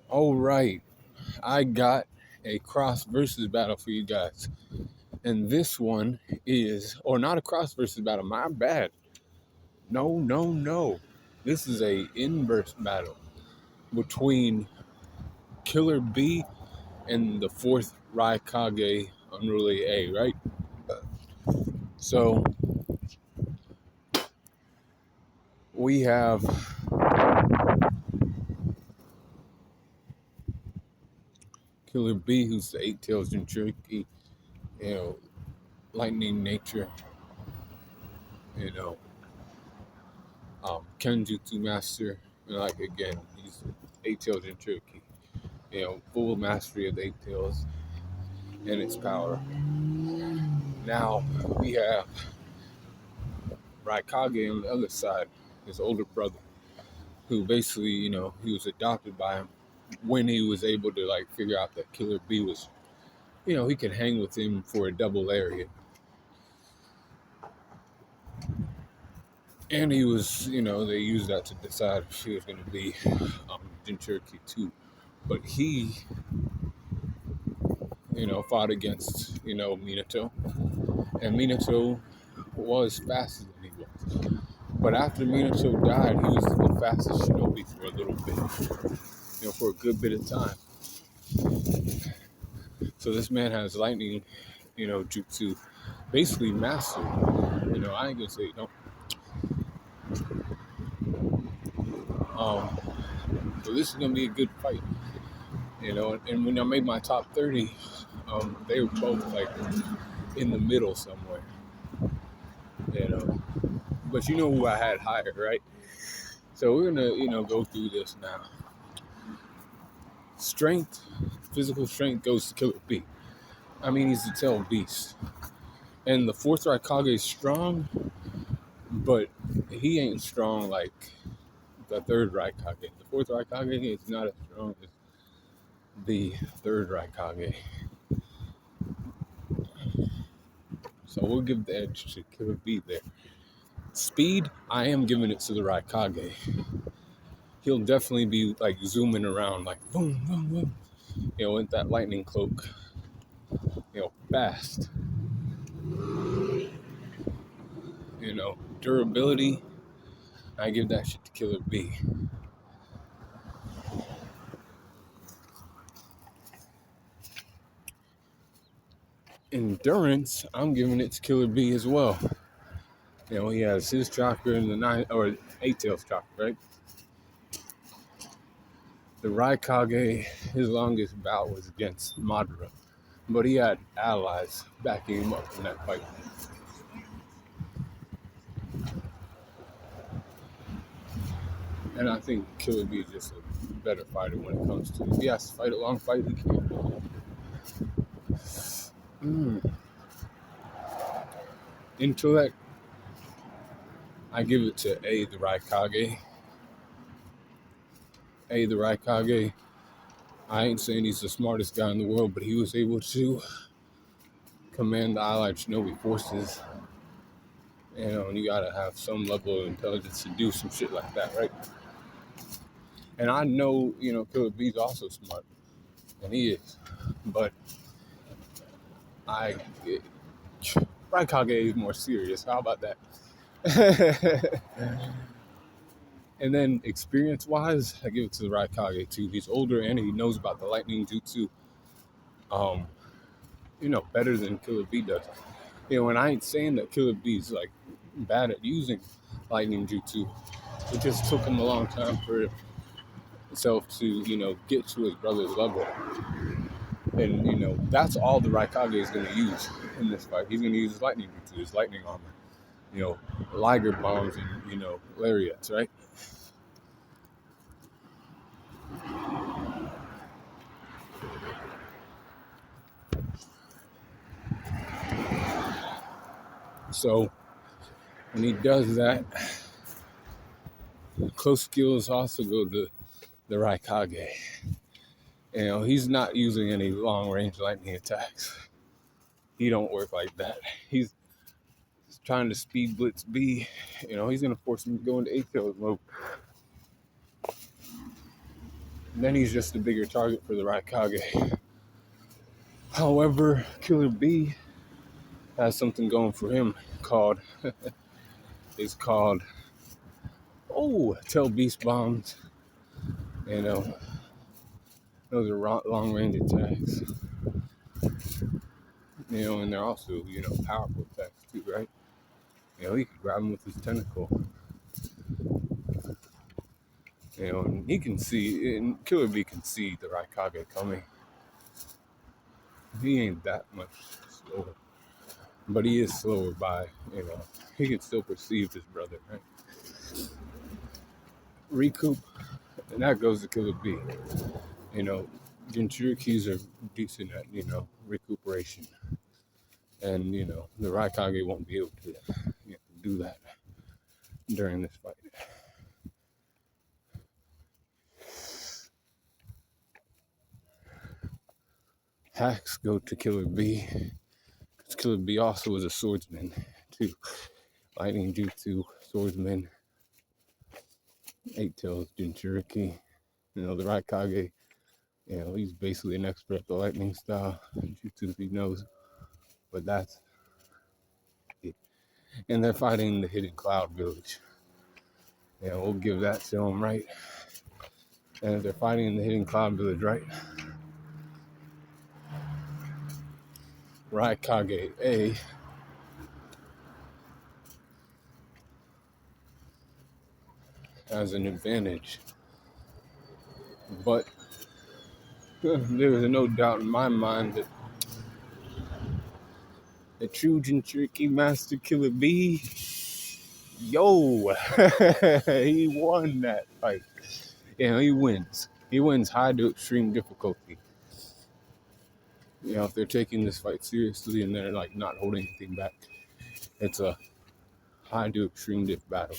All right, I got a cross versus battle for you guys. And this one is, or not a cross versus battle, my bad. No, no, no. This is a inverse battle between Killer B and the fourth Raikage Unruly A, right? So we have Killer B, who's the Eight Tails Jinchuriki, you know, lightning nature, you know, Kenjutsu master. Like again, he's Eight Tails Jinchuriki, full mastery of the Eight Tails and its power. Now we have Raikage on the other side, his older brother, who basically, he was adopted by him when he was able to like figure out that Killer B was, he could hang with him for a double lariat. And he was, they used that to decide if he was going to be Jinchuriki too. But he, fought against, Minato. And Minato was faster than he was. But after Minato died, he was the fastest shinobi for a little bit, for a good bit of time. So this man has lightning, jutsu basically mastered. I ain't gonna say no. So this is gonna be a good fight, And when I made my top 30, they were both like in the middle somewhere, But you know who I had higher, right? So we're gonna, go through this now. Strength, physical strength goes to Killer B. I mean, he's the tail beast. And the fourth Raikage is strong, but he ain't strong like the third Raikage. The fourth Raikage is not as strong as the third Raikage. So we'll give the edge to Killer B there. Speed, I am giving it to the Raikage. He'll definitely be like zooming around like boom, boom, boom. With that lightning cloak. Fast. Durability, I give that shit to Killer B. Endurance, I'm giving it to Killer B as well. He has his chakra and the eight tails chakra, right? The Raikage, his longest bout was against Madara, but he had allies backing him up in that fight. And I think Killer B is just a better fighter when it comes to, if he has to fight a long fight, he can. Intellect, I give it to A, the Raikage. A, the Raikage. I ain't saying he's the smartest guy in the world, but he was able to command the allied shinobi forces. And you gotta have some level of intelligence to do some shit like that, right? And I know, Killer B's also smart, and he is. But Raikage is more serious. How about that? And then experience-wise, I give it to the Raikage too. He's older and he knows about the lightning jutsu, better than Killer B does. And I ain't saying that Killer B's like bad at using lightning jutsu. It just took him a long time for himself to, get to his brother's level. And, that's all the Raikage is going to use in this fight. He's going to use his lightning jutsu, his lightning armor, Liger bombs and, lariats, right? So when he does that, close skills also go to the Raikage. He's not using any long-range lightning attacks. He don't work like that. He's trying to speed blitz B. He's going to force him to go into 8 tails mode. then he's just a bigger target for the Raikage. However, Killer B has something going for him called it's called Tell Beast Bombs. You know, those are long range attacks. You know, and they're also, you know, powerful attacks too, right? You know, he could grab him with his tentacle. You know, and he can see, and Killer B can see the Raikage coming. He ain't that much slower, but he is slower by, you know, he can still perceive his brother, right? Recoup, and that goes to Killer B. You know, Jinchurikis are decent at, you know, recuperation. And, you know, the Raikage won't be able to, you know, do that during this fight. Hacks go to Killer B, because Killer B also is a swordsman, too. Lightning Jutsu, swordsman, Eight Tails, Jinchuriki. You know, the Raikage, you know, he's basically an expert at the lightning style. Jutsu, he knows. But that's it. And they're fighting the Hidden Cloud Village. Yeah, we'll give that to them, right? And if they're fighting in the Hidden Cloud Village, right? Raikage A has an advantage. But there is no doubt in my mind that the true Jinchuriki Master Killer B, yo, he won that fight. You know, he wins. He wins high to extreme difficulty. You know, if they're taking this fight seriously and they're like not holding anything back, it's a high to extreme diff battle.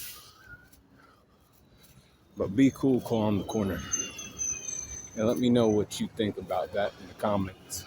But be cool, calm the corner. And let me know what you think about that in the comments.